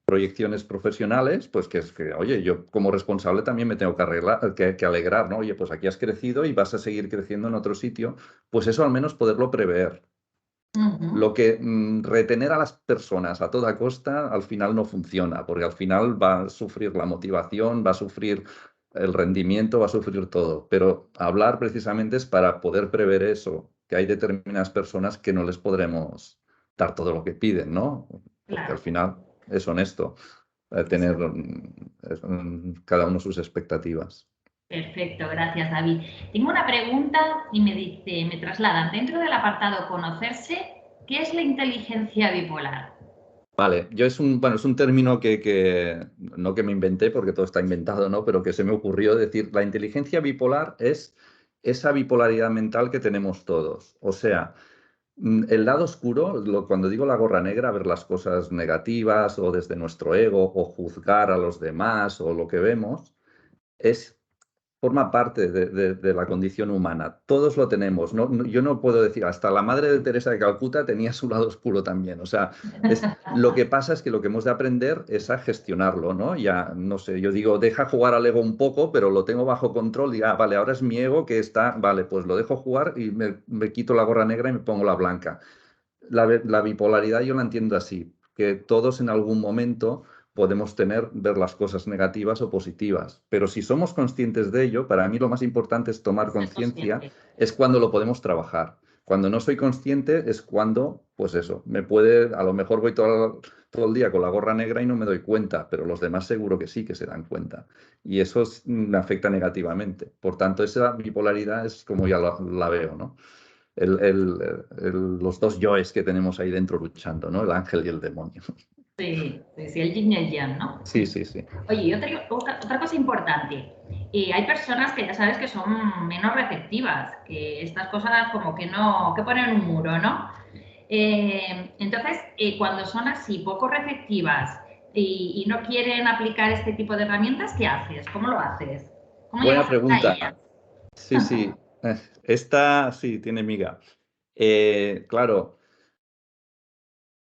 proyecciones profesionales, pues que es que, oye, yo como responsable también me tengo que arreglar, que alegrar, ¿no? Oye, pues aquí has crecido y vas a seguir creciendo en otro sitio, pues eso al menos poderlo prever. Lo que retener a las personas a toda costa al final no funciona, porque al final va a sufrir la motivación, va a sufrir el rendimiento, va a sufrir todo. Pero hablar precisamente es para poder prever eso, que hay determinadas personas que no les podremos dar todo lo que piden, ¿no? Porque al Claro. final es honesto tener cada uno sus expectativas. Perfecto, gracias, David. Tengo una pregunta y me trasladan dentro del apartado conocerse, ¿qué es la inteligencia bipolar? Vale, yo es un término que no que me inventé porque todo está inventado, ¿no? Pero que se me ocurrió decir, la inteligencia bipolar es esa bipolaridad mental que tenemos todos. O sea, el lado oscuro, cuando digo la gorra negra, ver las cosas negativas o desde nuestro ego o juzgar a los demás o lo que vemos, es forma parte de la condición humana. Todos lo tenemos. Yo no puedo decir, hasta la madre de Teresa de Calcuta tenía su lado oscuro también. O sea, lo que pasa es que lo que hemos de aprender es a gestionarlo, ¿no? Ya, no sé, yo digo, deja jugar al ego un poco, pero lo tengo bajo control y, vale, ahora es mi ego que está, vale, pues lo dejo jugar y me quito la gorra negra y me pongo la blanca. La bipolaridad yo la entiendo así, que todos en algún momento podemos ver las cosas negativas o positivas, pero si somos conscientes de ello, para mí lo más importante es tomar conciencia, es cuando lo podemos trabajar. Cuando no soy consciente es cuando, pues eso, a lo mejor voy todo el día con la gorra negra y no me doy cuenta, pero los demás seguro que sí que se dan cuenta. Y eso me afecta negativamente. Por tanto, esa bipolaridad es como ya la veo, ¿no? Los dos yoes que tenemos ahí dentro luchando, ¿no? El ángel y el demonio. Sí, el yin y el yang, ¿no? Sí, sí, sí. Oye, y otra cosa importante. Hay personas que ya sabes que son menos receptivas, que estas cosas como que no, que ponen un muro, ¿no? Entonces, cuando son así, poco receptivas y no quieren aplicar este tipo de herramientas, ¿qué haces? ¿Cómo lo haces? ¿Cómo Buena llegas hasta pregunta. ellas? Sí, sí. Esta sí tiene miga. Claro,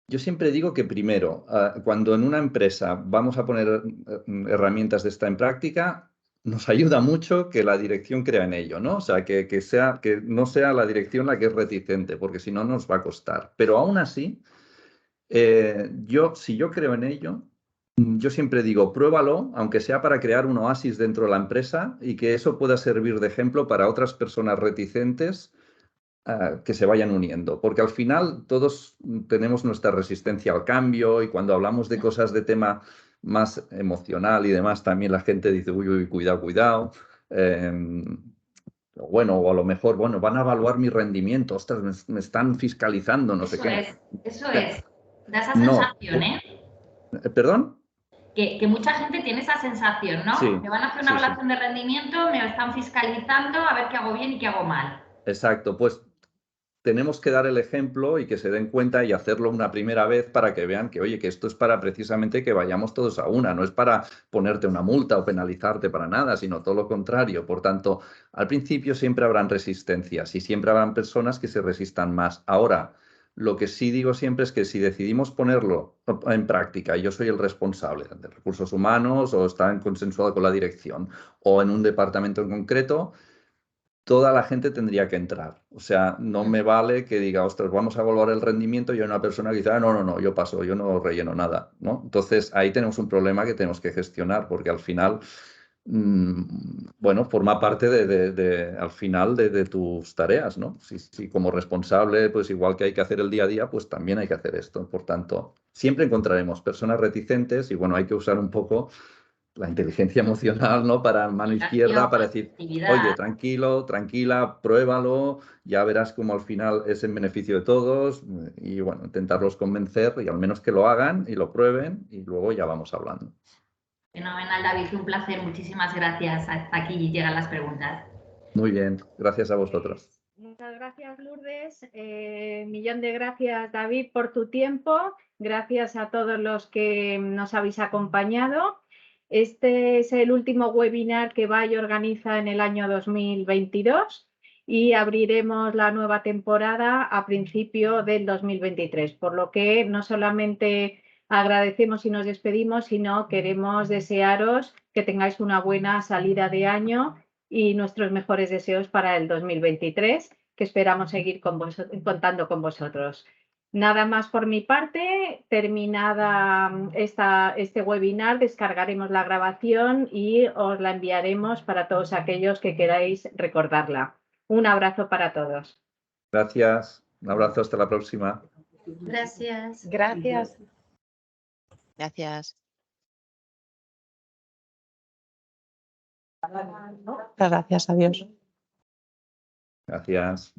yo siempre digo que primero, cuando en una empresa vamos a poner herramientas de esta en práctica, nos ayuda mucho que la dirección crea en ello, ¿no? O sea, que no sea la dirección la que es reticente, porque si no nos va a costar. Pero aún así, si yo creo en ello, yo siempre digo, pruébalo, aunque sea para crear un oasis dentro de la empresa y que eso pueda servir de ejemplo para otras personas reticentes que se vayan uniendo, porque al final todos tenemos nuestra resistencia al cambio y cuando hablamos de cosas de tema más emocional y demás, también la gente dice, uy, uy, cuidado, cuidado. Bueno, o a lo mejor, bueno, van a evaluar mi rendimiento, ostras, me están fiscalizando, no sé qué. Eso es. Da esa No. sensación, ¿eh? ¿Perdón? Que mucha gente tiene esa sensación, ¿no? Sí, Me van a hacer una sí, sí. evaluación de rendimiento, me están fiscalizando a ver qué hago bien y qué hago mal. Exacto, pues tenemos que dar el ejemplo y que se den cuenta y hacerlo una primera vez para que vean que, oye, que esto es para precisamente que vayamos todos a una, no es para ponerte una multa o penalizarte para nada, sino todo lo contrario. Por tanto, al principio siempre habrán resistencias y siempre habrán personas que se resistan más. Ahora, lo que sí digo siempre es que si decidimos ponerlo en práctica, yo soy el responsable de recursos humanos o está consensuado con la dirección o en un departamento en concreto, toda la gente tendría que entrar. O sea, no me vale que diga, ostras, vamos a evaluar el rendimiento y hay una persona que dice, no, yo paso, yo no relleno nada, ¿no? Entonces, ahí tenemos un problema que tenemos que gestionar, porque al final, bueno, forma parte al final de tus tareas, ¿no? Si como responsable, pues igual que hay que hacer el día a día, pues también hay que hacer esto. Por tanto, siempre encontraremos personas reticentes y, bueno, hay que usar un poco la inteligencia emocional, ¿no? Para mano izquierda, para decir, oye, tranquilo, tranquila, pruébalo, ya verás cómo al final es en beneficio de todos y, bueno, intentarlos convencer y al menos que lo hagan y lo prueben y luego ya vamos hablando. Fenomenal, David, un placer, muchísimas gracias. Hasta aquí llegan las preguntas. Muy bien, gracias a vosotros. Muchas gracias, Lourdes. Millón de gracias, David, por tu tiempo. Gracias a todos los que nos habéis acompañado. Este es el último webinar que Bayo organiza en el año 2022 y abriremos la nueva temporada a principio del 2023, por lo que no solamente agradecemos y nos despedimos, sino queremos desearos que tengáis una buena salida de año y nuestros mejores deseos para el 2023, que esperamos seguir contando con vosotros. Nada más por mi parte, terminada este webinar, descargaremos la grabación y os la enviaremos para todos aquellos que queráis recordarla. Un abrazo para todos. Gracias, un abrazo, hasta la próxima. Gracias. Gracias. Gracias. Muchas gracias, adiós. Gracias.